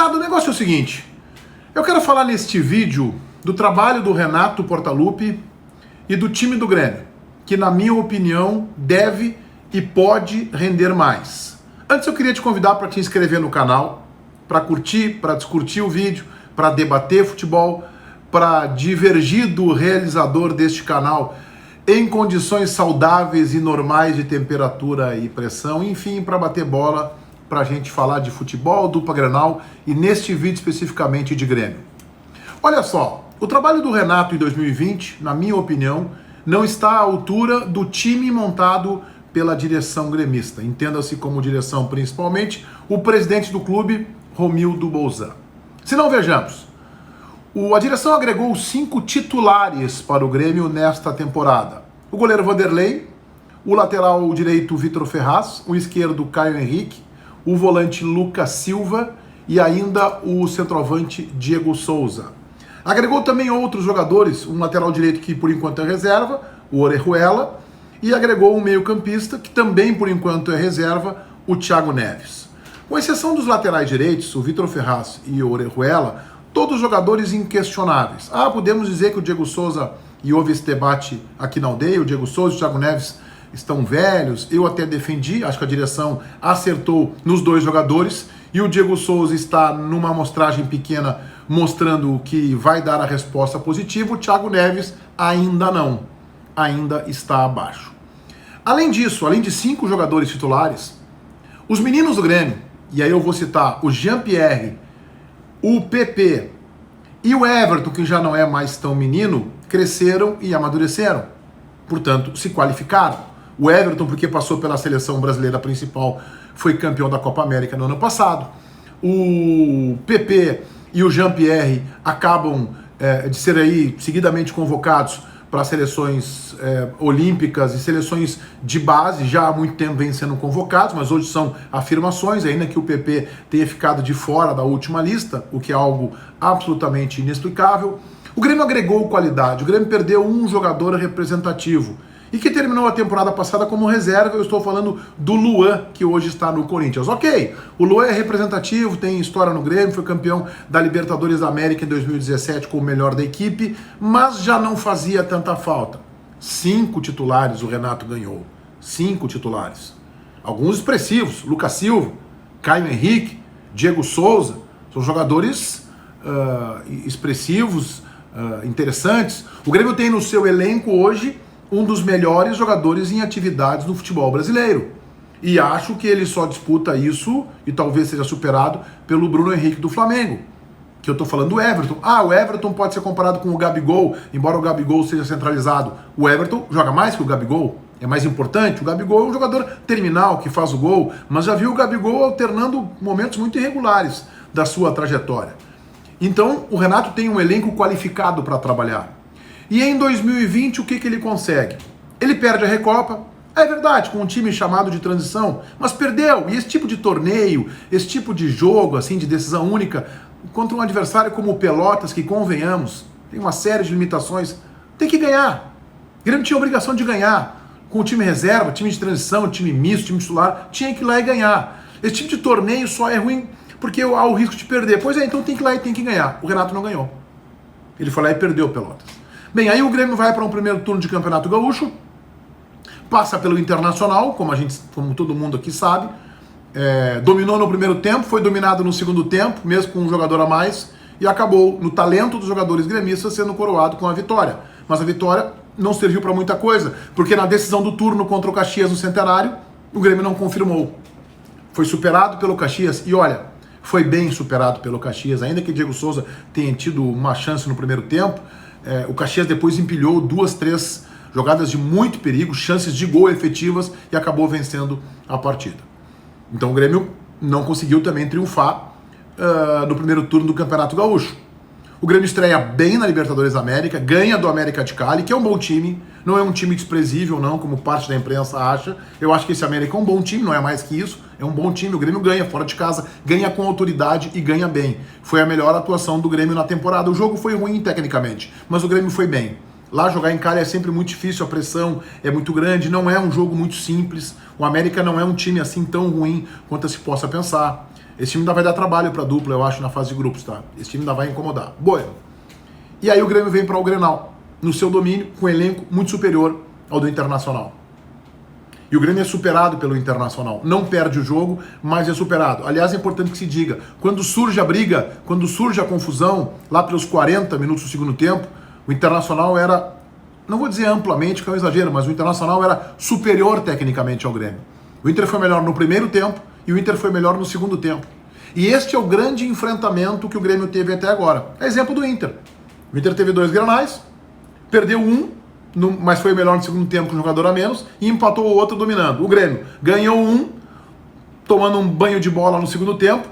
Gurizada, o negócio é o seguinte, eu quero falar neste vídeo do trabalho do Renato Portaluppi e do time do Grêmio, que na minha opinião deve e pode render mais. Antes eu queria te convidar para te inscrever no canal, para curtir, para discutir o vídeo, para debater futebol, para divergir do realizador deste canal em condições saudáveis e normais de temperatura e pressão, enfim, para bater bola, para a gente falar de futebol, dupla Grenal e neste vídeo especificamente de Grêmio. Olha só, o trabalho do Renato em 2020, na minha opinião, não está à altura do time montado pela direção gremista. Entenda-se como direção principalmente o presidente do clube, Romildo Bolzan. Se não, vejamos. A direção agregou 5 titulares para o Grêmio nesta temporada. O goleiro Vanderlei, o lateral direito Vitor Ferraz, o esquerdo Caio Henrique, o volante Lucas Silva e ainda o centroavante Diego Souza. Agregou também outros jogadores, um lateral direito que por enquanto é reserva, o Orejuela, e agregou um meio-campista que também por enquanto é reserva, o Thiago Neves. Com exceção dos laterais direitos, o Vitor Ferraz e o Orejuela, todos jogadores inquestionáveis. Podemos dizer que o Diego Souza, e houve esse debate aqui na aldeia, o Diego Souza e o Thiago Neves estão velhos, eu até defendi, acho que a direção acertou nos dois jogadores, e o Diego Souza está numa amostragem pequena mostrando que vai dar a resposta positiva, o Thiago Neves ainda não, ainda está abaixo. Além disso, além de 5 jogadores titulares, os meninos do Grêmio, e aí eu vou citar o Jean-Pierre, o PP e o Everton, que já não é mais tão menino, cresceram e amadureceram, portanto se qualificaram. O Everton, porque passou pela seleção brasileira principal, foi campeão da Copa América no ano passado. O PP e o Jean-Pierre acabam de ser aí seguidamente convocados para seleções olímpicas e seleções de base, já há muito tempo vêm sendo convocados, mas hoje são afirmações, ainda que o PP tenha ficado de fora da última lista, o que é algo absolutamente inexplicável. O Grêmio agregou qualidade, o Grêmio perdeu um jogador representativo, e que terminou a temporada passada como reserva. Eu estou falando do Luan, que hoje está no Corinthians. Ok, o Luan é representativo, tem história no Grêmio, foi campeão da Libertadores da América em 2017 com o melhor da equipe, mas já não fazia tanta falta. 5 titulares o Renato ganhou. 5 titulares. Alguns expressivos, Lucas Silva, Caio Henrique, Diego Souza, são jogadores expressivos, interessantes. O Grêmio tem no seu elenco hoje um dos melhores jogadores em atividades no futebol brasileiro. E acho que ele só disputa isso, e talvez seja superado, pelo Bruno Henrique do Flamengo. Que eu estou falando do Everton. O Everton pode ser comparado com o Gabigol, embora o Gabigol seja centralizado. O Everton joga mais que o Gabigol, é mais importante. O Gabigol é um jogador terminal, que faz o gol, mas já viu o Gabigol alternando momentos muito irregulares da sua trajetória. Então, o Renato tem um elenco qualificado para trabalhar. E em 2020, o que ele consegue? Ele perde a Recopa, é verdade, com um time chamado de transição, mas perdeu. E esse tipo de torneio, esse tipo de jogo, assim, de decisão única, contra um adversário como o Pelotas, que convenhamos, tem uma série de limitações, tem que ganhar. O Grêmio tinha a obrigação de ganhar. Com o time reserva, time de transição, time misto, time titular, tinha que ir lá e ganhar. Esse tipo de torneio só é ruim porque há o risco de perder. Pois é, então tem que ir lá e tem que ganhar. O Renato não ganhou. Ele foi lá e perdeu o Pelotas. Bem, aí o Grêmio vai para um primeiro turno de Campeonato Gaúcho, passa pelo Internacional, como todo mundo aqui sabe, dominou no primeiro tempo, foi dominado no segundo tempo, mesmo com um jogador a mais, e acabou no talento dos jogadores gremistas sendo coroado com a vitória. Mas a vitória não serviu para muita coisa, porque na decisão do turno contra o Caxias no Centenário, o Grêmio não confirmou. Foi superado pelo Caxias, e olha, foi bem superado pelo Caxias, ainda que Diego Souza tenha tido uma chance no primeiro tempo. O Caxias depois empilhou 2, 3 jogadas de muito perigo, chances de gol efetivas, e acabou vencendo a partida. Então o Grêmio não conseguiu também triunfar no primeiro turno do Campeonato Gaúcho. O Grêmio estreia bem na Libertadores da América, ganha do América de Cali, que é um bom time, não é um time desprezível não, como parte da imprensa acha. Eu acho que esse América é um bom time, não é mais que isso, é um bom time. O Grêmio ganha fora de casa, ganha com autoridade e ganha bem. Foi a melhor atuação do Grêmio na temporada. O jogo foi ruim tecnicamente, mas o Grêmio foi bem. Lá jogar em Cali é sempre muito difícil, a pressão é muito grande, não é um jogo muito simples. O América não é um time assim tão ruim quanto se possa pensar. Esse time ainda vai dar trabalho pra dupla, eu acho, na fase de grupos, tá? Esse time ainda vai incomodar. Boa. E aí o Grêmio vem para o Grenal, no seu domínio, com um elenco muito superior ao do Internacional. E o Grêmio é superado pelo Internacional. Não perde o jogo, mas é superado. Aliás, é importante que se diga, quando surge a briga, quando surge a confusão, lá pelos 40 minutos do segundo tempo, o Internacional era, não vou dizer amplamente, que é um exagero, mas o Internacional era superior tecnicamente ao Grêmio. O Inter foi melhor no primeiro tempo e o Inter foi melhor no segundo tempo. E este é o grande enfrentamento que o Grêmio teve até agora. É exemplo do Inter. O Inter teve 2 Grenais, perdeu um, mas foi melhor no segundo tempo com um jogador a menos, e empatou o outro dominando. O Grêmio ganhou um, tomando um banho de bola no segundo tempo,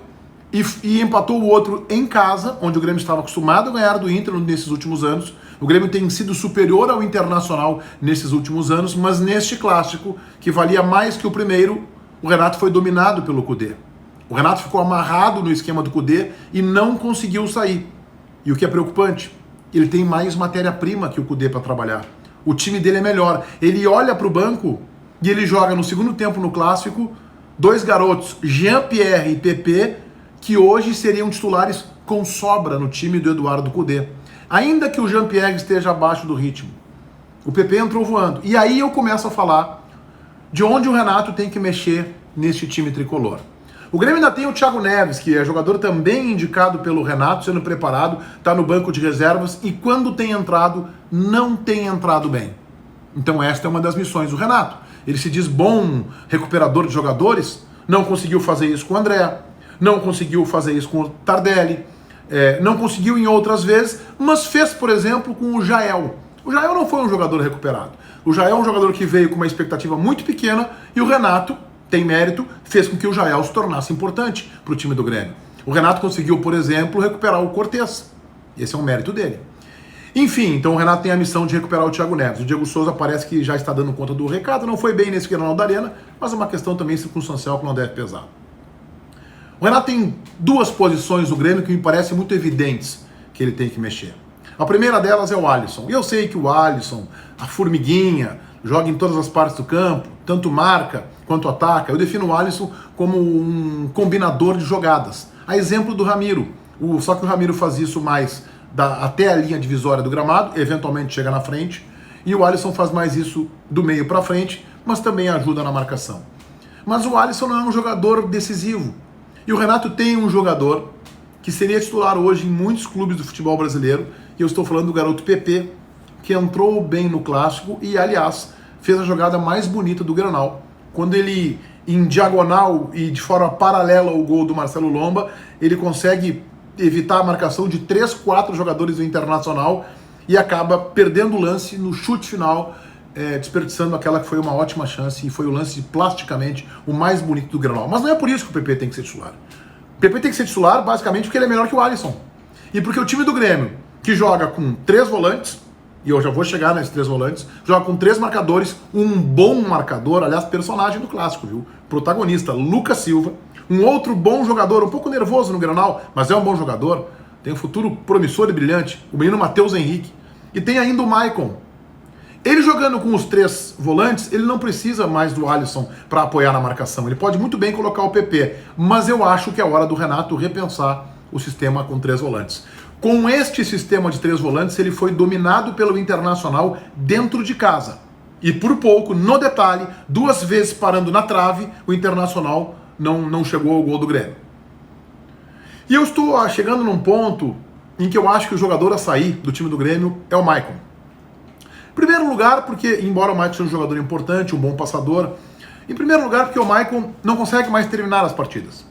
e empatou o outro em casa, onde o Grêmio estava acostumado a ganhar do Inter nesses últimos anos. O Grêmio tem sido superior ao Internacional nesses últimos anos, mas neste clássico, que valia mais que o primeiro, o Renato foi dominado pelo Kudê. O Renato ficou amarrado no esquema do Kudê e não conseguiu sair. E o que é preocupante, ele tem mais matéria-prima que o Kudê para trabalhar. O time dele é melhor. Ele olha para o banco e ele joga no segundo tempo no clássico 2 garotos, Jean-Pierre e Pepe, que hoje seriam titulares com sobra no time do Eduardo Kudê. Ainda que o Jean-Pierre esteja abaixo do ritmo. O Pepe entrou voando. E aí eu começo a falar de onde o Renato tem que mexer neste time tricolor. O Grêmio ainda tem o Thiago Neves, que é jogador também indicado pelo Renato, sendo preparado, está no banco de reservas e quando tem entrado, não tem entrado bem. Então esta é uma das missões do Renato. Ele se diz bom recuperador de jogadores, não conseguiu fazer isso com o André, não conseguiu fazer isso com o Tardelli, não conseguiu em outras vezes, mas fez, por exemplo, com o Jael. O Jael não foi um jogador recuperado. O Jael é um jogador que veio com uma expectativa muito pequena e o Renato, tem mérito, fez com que o Jael se tornasse importante para o time do Grêmio. O Renato conseguiu, por exemplo, recuperar o Cortez. Esse é um mérito dele. Enfim, então o Renato tem a missão de recuperar o Thiago Neves. O Diego Souza parece que já está dando conta do recado, não foi bem nesse Grenal da Arena, mas é uma questão também circunstancial que não deve pesar. O Renato tem 2 posições no Grêmio que me parecem muito evidentes que ele tem que mexer. A primeira delas é o Alisson. E eu sei que o Alisson, a formiguinha, joga em todas as partes do campo, tanto marca quanto ataca. Eu defino o Alisson como um combinador de jogadas. A exemplo do Ramiro. Só que o Ramiro faz isso mais até a linha divisória do gramado, eventualmente chega na frente, e o Alisson faz mais isso do meio para frente, mas também ajuda na marcação. Mas o Alisson não é um jogador decisivo. E o Renato tem um jogador que seria titular hoje em muitos clubes do futebol brasileiro, e eu estou falando do garoto Pepe, que entrou bem no clássico e, aliás, fez a jogada mais bonita do Grenal, quando ele, em diagonal e de forma paralela ao gol do Marcelo Lomba, ele consegue evitar a marcação de 3, 4 jogadores do Internacional e acaba perdendo o lance no chute final, desperdiçando aquela que foi uma ótima chance e foi o lance plasticamente o mais bonito do Grenal. Mas não é por isso que o Pepe tem que ser titular. O Pepe tem que ser titular basicamente porque ele é melhor que o Alisson. E porque o time do Grêmio, que joga com 3 volantes, e eu já vou chegar nesses 3 volantes, joga com 3 marcadores, um bom marcador, aliás, personagem do clássico, viu? Protagonista, Lucas Silva, um outro bom jogador, um pouco nervoso no Grenal, mas é um bom jogador, tem um futuro promissor e brilhante, o menino Matheus Henrique, e tem ainda o Maicon. Ele jogando com os 3 volantes, ele não precisa mais do Alisson para apoiar na marcação, ele pode muito bem colocar o PP, mas eu acho que é hora do Renato repensar o sistema com 3 volantes. Com este sistema de 3 volantes, ele foi dominado pelo Internacional dentro de casa. E por pouco, no detalhe, 2 vezes parando na trave, o Internacional não chegou ao gol do Grêmio. E eu estou chegando num ponto em que eu acho que o jogador a sair do time do Grêmio é o Maicon. Em primeiro lugar, porque, embora o Maicon seja um jogador importante, um bom passador, em primeiro lugar, porque o Maicon não consegue mais terminar as partidas.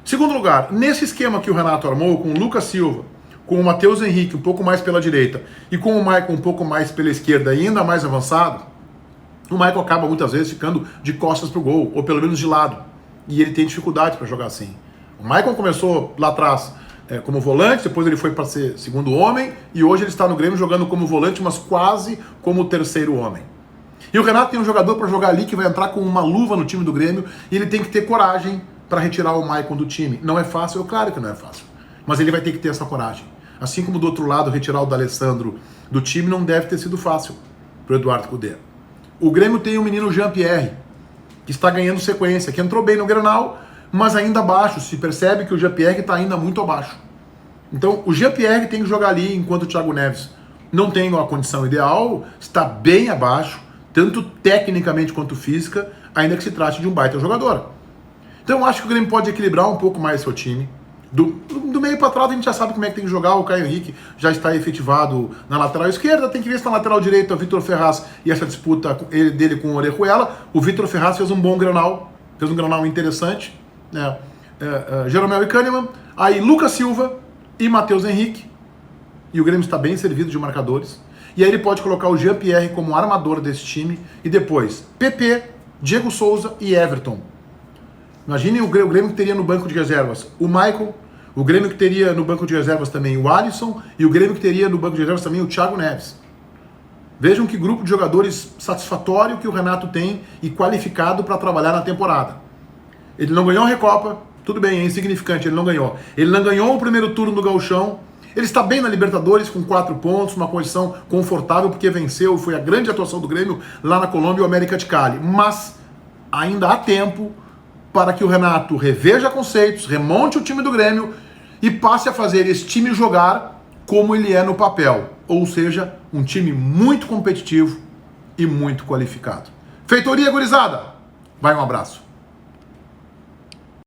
Segundo lugar, nesse esquema que o Renato armou, com o Lucas Silva, com o Matheus Henrique um pouco mais pela direita e com o Maicon um pouco mais pela esquerda e ainda mais avançado, o Maicon acaba muitas vezes ficando de costas pro gol, ou pelo menos de lado. E ele tem dificuldade para jogar assim. O Maicon começou lá atrás como volante, depois ele foi para ser segundo homem, e hoje ele está no Grêmio jogando como volante, mas quase como terceiro homem. E o Renato tem um jogador para jogar ali que vai entrar com uma luva no time do Grêmio, e ele tem que ter coragem para retirar o Maicon do time. Não é fácil? Claro que não é fácil. Mas ele vai ter que ter essa coragem. Assim como do outro lado, retirar o D'Alessandro do time não deve ter sido fácil para o Eduardo Kudê. O Grêmio tem o menino Jean-Pierre, que está ganhando sequência, que entrou bem no Grenal, mas ainda abaixo. Se percebe que o Jean-Pierre está ainda muito abaixo. Então o Jean-Pierre tem que jogar ali, enquanto o Thiago Neves não tem a condição ideal, está bem abaixo, tanto tecnicamente quanto física, ainda que se trate de um baita jogador. Então eu acho que o Grêmio pode equilibrar um pouco mais seu time. Do meio para trás a gente já sabe como é que tem que jogar. O Caio Henrique já está efetivado na lateral esquerda, tem que ver se na lateral direita o Vitor Ferraz e essa disputa dele com o Orejuela. O Vitor Ferraz fez um bom Grenal, fez um Grenal interessante, né? Jeromel e Kahneman, aí Lucas Silva e Matheus Henrique, e o Grêmio está bem servido de marcadores, e aí ele pode colocar o Jean-Pierre como armador desse time, e depois PP, Diego Souza e Everton. Imaginem o Grêmio que teria no banco de reservas o Michael, o Grêmio que teria no banco de reservas também o Alisson, e o Grêmio que teria no banco de reservas também o Thiago Neves. Vejam que grupo de jogadores satisfatório que o Renato tem e qualificado para trabalhar na temporada. Ele não ganhou a Recopa, tudo bem, é insignificante, ele não ganhou. Ele não ganhou o primeiro turno do Gauchão, ele está bem na Libertadores com 4 pontos, uma posição confortável porque venceu, foi a grande atuação do Grêmio lá na Colômbia e o América de Cali. Mas ainda há tempo para que o Renato reveja conceitos, remonte o time do Grêmio e passe a fazer esse time jogar como ele é no papel. Ou seja, um time muito competitivo e muito qualificado. Feitoria, gurizada! Vai, um abraço.